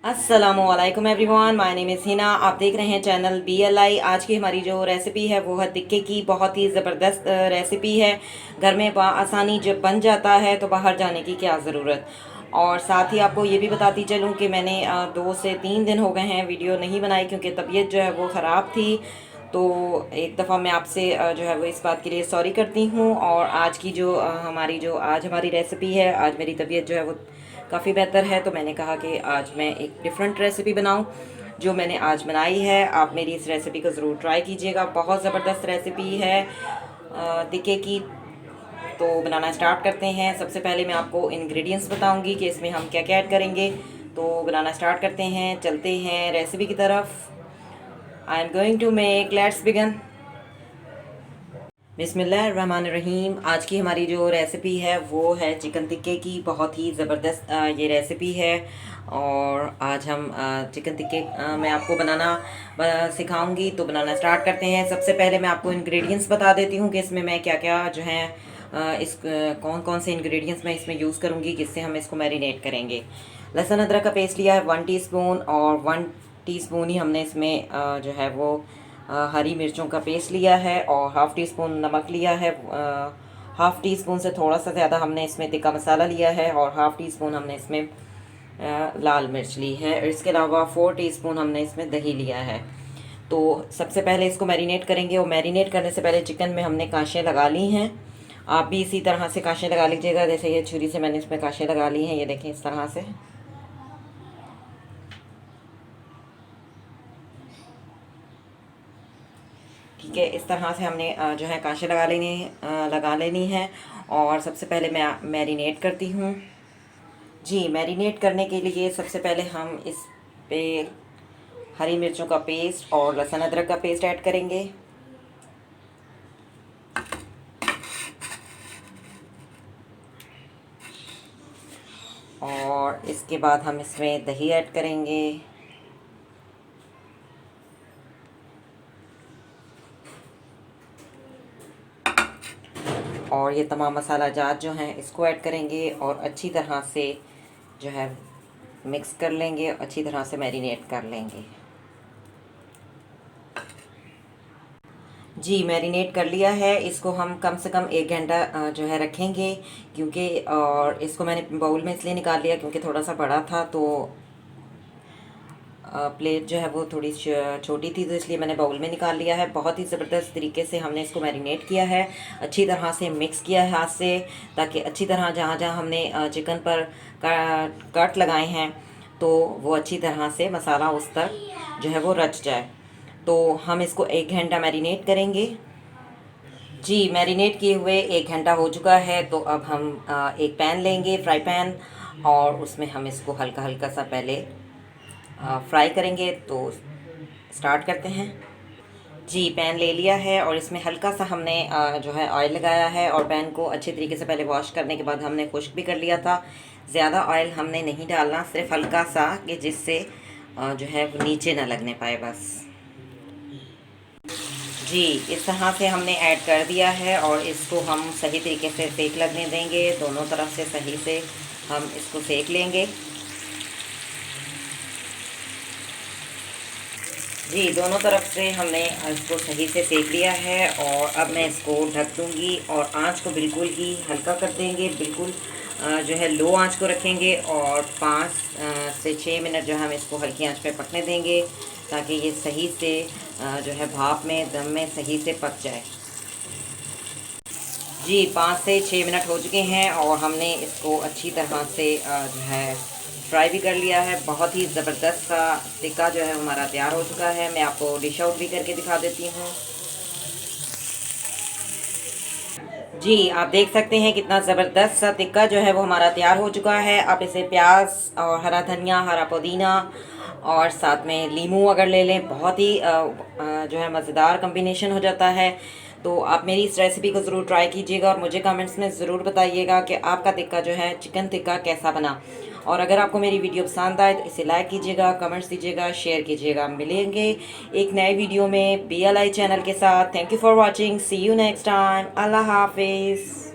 अस्सलामुअलैकुम everyone, my name is Hina. आप देख रहे हैं चैनल BLI। आज की हमारी जो रेसिपी है वो है टिक्के की। बहुत ही ज़बरदस्त रेसिपी है। घर में आसानी जब बन जाता है तो बाहर जाने की क्या ज़रूरत। और साथ ही आपको ये भी बताती चलूँ कि मैंने 2 से 3 दिन हो गए हैं वीडियो नहीं बनाई, क्योंकि तबीयत जो है वो ख़राब थी। तो एक दफ़ा मैं आपसे जो है वो इस बात के लिए सॉरी करती हूँ। और आज की जो हमारी रेसिपी है, आज मेरी तबीयत जो है वो काफ़ी बेहतर है, तो मैंने कहा कि आज मैं एक डिफरेंट रेसिपी बनाऊं। जो मैंने आज बनाई है, आप मेरी इस रेसिपी को ज़रूर ट्राई कीजिएगा। बहुत ज़बरदस्त रेसिपी है टिक्के की। तो बनाना स्टार्ट करते हैं। सबसे पहले मैं आपको इंग्रेडिएंट्स बताऊंगी कि इसमें हम क्या क्या ऐड करेंगे। तो बनाना स्टार्ट करते हैं, चलते हैं रेसिपी की तरफ। I am going to make, let's begin. बिस्मिल्लाहिर्रहमानिर्रहीम। आज की हमारी जो रेसिपी है वो है चिकन टिक्के की। बहुत ही ज़बरदस्त ये रेसिपी है। और आज हम चिकन टिक्के मैं आपको बनाना सिखाऊंगी। तो बनाना स्टार्ट करते हैं। सबसे पहले मैं आपको इंग्रेडिएंट्स बता देती हूँ कि इसमें मैं क्या क्या जो है कौन कौन से इंग्रेडिएंट्स मैं इसमें यूज़ करूँगी, जिससे हम इसको मैरिनेट करेंगे। लहसुन अदरक का पेस्ट लिया है 1 टीस्पून, और 1 टीस्पून ही हमने इसमें जो है वो हरी मिर्चों का पेस्ट लिया है, और हाफ़ टी स्पून नमक लिया है। हाफ़ टी स्पून से थोड़ा सा ज़्यादा हमने इसमें तिक्का मसाला लिया है, और हाफ़ टी स्पून हमने इसमें लाल मिर्च ली है। और इसके अलावा 4 टीस्पून हमने इसमें दही लिया है। तो सबसे पहले इसको मैरिनेट करेंगे, और मैरिनेट करने से पहले चिकन में हमने कांशें लगा ली हैं। आप भी इसी तरह से कांशें लगा लीजिएगा, जैसे ये छुरी से मैंने इसमें कांशें लगा ली हैं। ये देखें, इस तरह से। ठीक है, इस तरह से हमने जो है कांशे लगा लेनी है। और सबसे पहले मैं मैरिनेट करती हूँ। जी, मैरिनेट करने के लिए सबसे पहले हम इस पे हरी मिर्चों का पेस्ट और लहसुन अदरक का पेस्ट ऐड करेंगे। और इसके बाद हम इसमें दही ऐड करेंगे। और ये तमाम मसाला जात जो हैं इसको ऐड करेंगे, और अच्छी तरह से जो है मिक्स कर लेंगे, अच्छी तरह से मैरिनेट कर लेंगे। जी, मैरिनेट कर लिया है। इसको हम कम से कम 1 घंटा जो है रखेंगे, क्योंकि और इसको मैंने बाउल में इसलिए निकाल लिया क्योंकि थोड़ा सा बड़ा था। तो प्लेट जो है वो थोड़ी छोटी थी, तो इसलिए मैंने बाउल में निकाल लिया है। बहुत ही ज़बरदस्त तरीके से हमने इसको मैरिनेट किया है, अच्छी तरह से मिक्स किया है हाथ से, ताकि अच्छी तरह जहाँ जहाँ हमने चिकन पर कट लगाए हैं तो वो अच्छी तरह से मसाला उस तक जो है वो रच जाए। तो हम इसको 1 घंटा मैरिनेट करेंगे। जी, मैरिनेट किए हुए 1 घंटा हो चुका है। तो अब हम एक पैन लेंगे, फ्राई पैन, और उसमें हम इसको हल्का हल्का सा पहले फ्राई करेंगे। तो स्टार्ट करते हैं। जी, पैन ले लिया है, और इसमें हल्का सा हमने जो है ऑयल लगाया है, और पैन को अच्छे तरीके से पहले वॉश करने के बाद हमने खुश्क भी कर लिया था। ज़्यादा ऑयल हमने नहीं डालना, सिर्फ हल्का सा, कि जिससे जो है वो नीचे ना लगने पाए बस। जी, इस तरह से हमने ऐड कर दिया है, और इसको हम सही तरीके से सेक लगने देंगे। दोनों तरफ से सही से हम इसको सेक लेंगे। जी, दोनों तरफ से हमने इसको सही से सेक लिया है, और अब मैं इसको ढक दूँगी, और आंच को बिल्कुल ही हल्का कर देंगे। बिल्कुल जो है लो आंच को रखेंगे, और 5 से 6 मिनट जो हम इसको हल्की आंच पे पकने देंगे, ताकि ये सही से जो है भाप में, दम में सही से पक जाए। जी, 5 से 6 मिनट हो चुके हैं, और हमने इसको अच्छी तरह से जो है फ्राई भी कर लिया है। बहुत ही ज़बरदस्त सा टिक्का जो है हमारा तैयार हो चुका है। मैं आपको डिश आउट भी करके दिखा देती हूँ। जी, आप देख सकते हैं कितना ज़बरदस्त सा टिक्का जो है वो हमारा तैयार हो चुका है। आप इसे प्याज और हरा धनिया, हरा पुदीना, और साथ में लीमू अगर ले लें, बहुत ही जो है मज़ेदार कॉम्बिनेशन हो जाता है। तो आप मेरी इस रेसिपी को ज़रूर ट्राई कीजिएगा, और मुझे कमेंट्स में ज़रूर बताइएगा कि आपका टिक्का जो है, चिकन टिक्का, कैसा बना। और अगर आपको मेरी वीडियो पसंद आए तो इसे लाइक कीजिएगा, कमेंट्स दीजिएगा, शेयर कीजिएगा। मिलेंगे एक नए वीडियो में BLI चैनल के साथ। Thank you for watching. See you next time. अल्लाह हाफिज़।